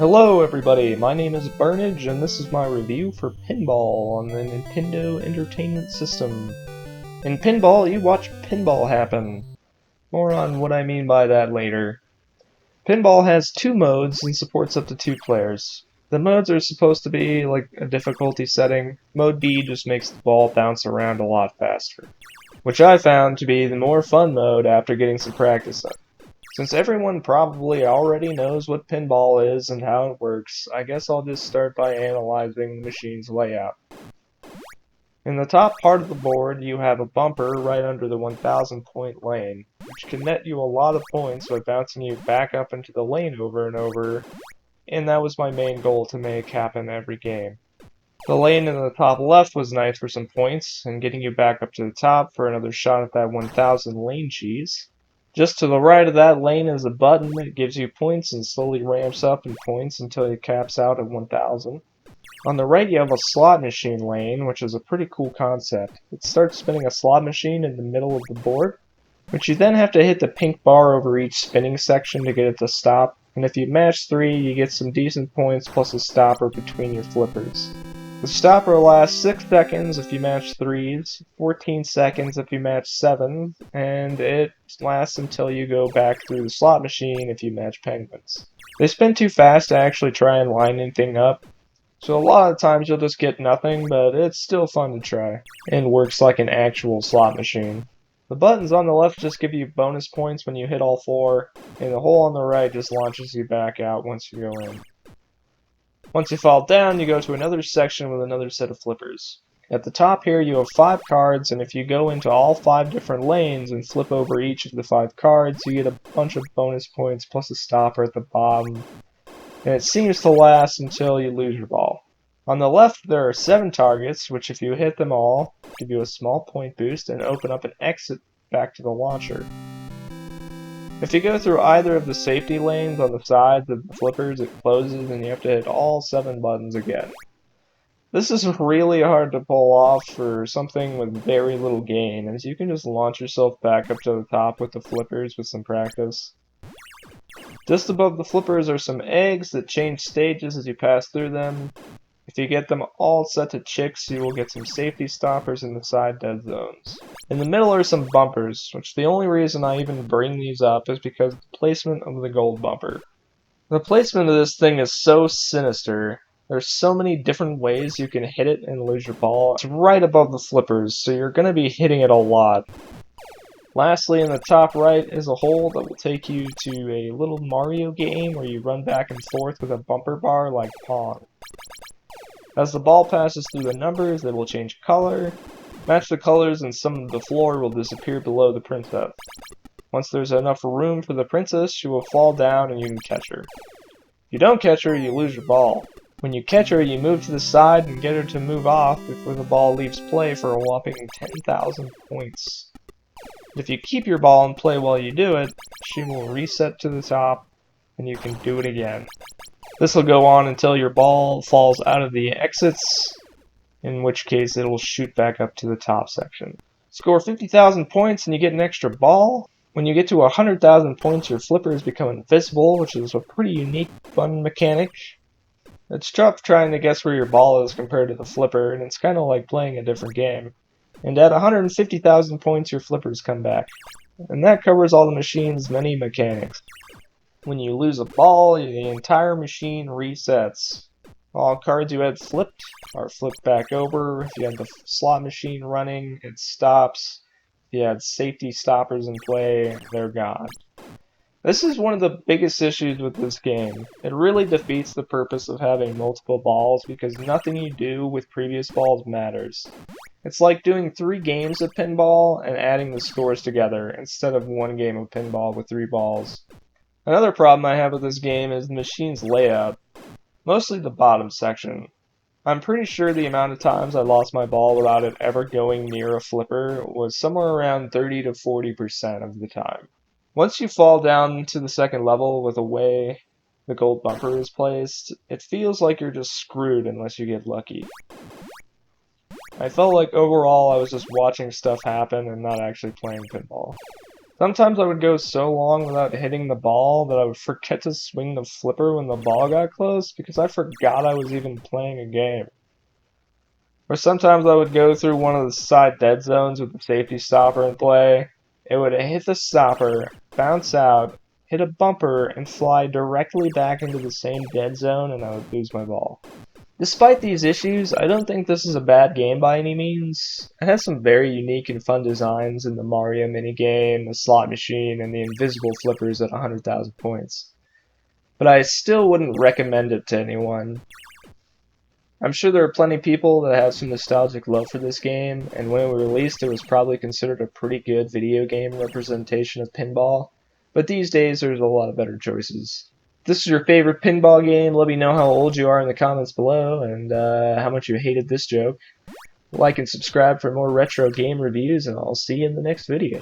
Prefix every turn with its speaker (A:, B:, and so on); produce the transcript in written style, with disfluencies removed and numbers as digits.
A: Hello everybody, my name is Burnage and this is my review for Pinball on the Nintendo Entertainment System. In Pinball, you watch pinball happen. More on what I mean by that later. Pinball has two modes and supports up to 2 players. The modes are supposed to be like a difficulty setting. Mode B just makes the ball bounce around a lot faster, which I found to be the more fun mode after getting some practice on. Since everyone probably already knows what pinball is and how it works, I guess I'll just start by analyzing the machine's layout. In the top part of the board, you have a bumper right under the 1000 point lane, which can net you a lot of points by bouncing you back up into the lane over and over, and that was my main goal to make happen every game. The lane in the top left was nice for some points, and getting you back up to the top for another shot at that 1000 lane cheese. Just to the right of that lane is a button that gives you points and slowly ramps up in points until it caps out at 1000. On the right you have a slot machine lane, which is a pretty cool concept. It starts spinning a slot machine in the middle of the board, which you then have to hit the pink bar over each spinning section to get it to stop, and if you match 3 you get some decent points plus a stopper between your flippers. The stopper lasts 6 seconds if you match 3s, 14 seconds if you match 7s, and it lasts until you go back through the slot machine if you match penguins. They spin too fast to actually try and line anything up, so a lot of times you'll just get nothing, but it's still fun to try, and works like an actual slot machine. The buttons on the left just give you bonus points when you hit all 4, and the hole on the right just launches you back out once you go in. Once you fall down, you go to another section with another set of flippers. At the top here you have 5 cards, and if you go into all 5 different lanes and flip over each of the 5 cards, you get a bunch of bonus points plus a stopper at the bottom, and it seems to last until you lose your ball. On the left there are 7 targets, which if you hit them all, give you a small point boost and open up an exit back to the launcher. If you go through either of the safety lanes on the sides of the flippers, it closes and you have to hit all 7 buttons again. This is really hard to pull off for something with very little gain, as you can just launch yourself back up to the top with the flippers with some practice. Just above the flippers are some eggs that change stages as you pass through them. If you get them all set to chicks, you will get some safety stoppers in the side dead zones. In the middle are some bumpers, which the only reason I even bring these up is because of the placement of the gold bumper. The placement of this thing is so sinister. There's so many different ways you can hit it and lose your ball. It's right above the flippers, so you're going to be hitting it a lot. Lastly, in the top right is a hole that will take you to a little Mario game where you run back and forth with a bumper bar like Pong. As the ball passes through the numbers, they will change color. Match the colors and some of the floor will disappear below the princess. Once there's enough room for the princess, she will fall down and you can catch her. If you don't catch her, you lose your ball. When you catch her, you move to the side and get her to move off before the ball leaves play for a whopping 10,000 points. If you keep your ball in play while you do it, she will reset to the top and you can do it again. This will go on until your ball falls out of the exits, in which case it will shoot back up to the top section. Score 50,000 points and you get an extra ball. When you get to 100,000 points, your flippers become invisible, which is a pretty unique, fun mechanic. It's tough trying to guess where your ball is compared to the flipper, and it's kind of like playing a different game. And at 150,000 points, your flippers come back. And that covers all the machine's many mechanics. When you lose a ball, the entire machine resets. All cards you had flipped are flipped back over. If you had the slot machine running, it stops. If you had safety stoppers in play, they're gone. This is one of the biggest issues with this game. It really defeats the purpose of having multiple balls because nothing you do with previous balls matters. It's like doing 3 games of pinball and adding the scores together instead of 1 game of pinball with 3 balls. Another problem I have with this game is the machine's layout, mostly the bottom section. I'm pretty sure the amount of times I lost my ball without it ever going near a flipper was somewhere around 30 to 40% of the time. Once you fall down to the second level with the way the gold bumper is placed, it feels like you're just screwed unless you get lucky. I felt like overall I was just watching stuff happen and not actually playing pinball. Sometimes I would go so long without hitting the ball that I would forget to swing the flipper when the ball got close because I forgot I was even playing a game. Or sometimes I would go through one of the side dead zones with the safety stopper in play. It would hit the stopper, bounce out, hit a bumper, and fly directly back into the same dead zone, and I would lose my ball. Despite these issues, I don't think this is a bad game by any means. It has some very unique and fun designs in the Mario minigame, the slot machine, and the invisible flippers at 100,000 points. But I still wouldn't recommend it to anyone. I'm sure there are plenty of people that have some nostalgic love for this game, and when it was released it was probably considered a pretty good video game representation of pinball, but these days there's a lot of better choices. If this is your favorite pinball game, let me know how old you are in the comments below, and how much you hated this joke. Like and subscribe for more retro game reviews, and I'll see you in the next video.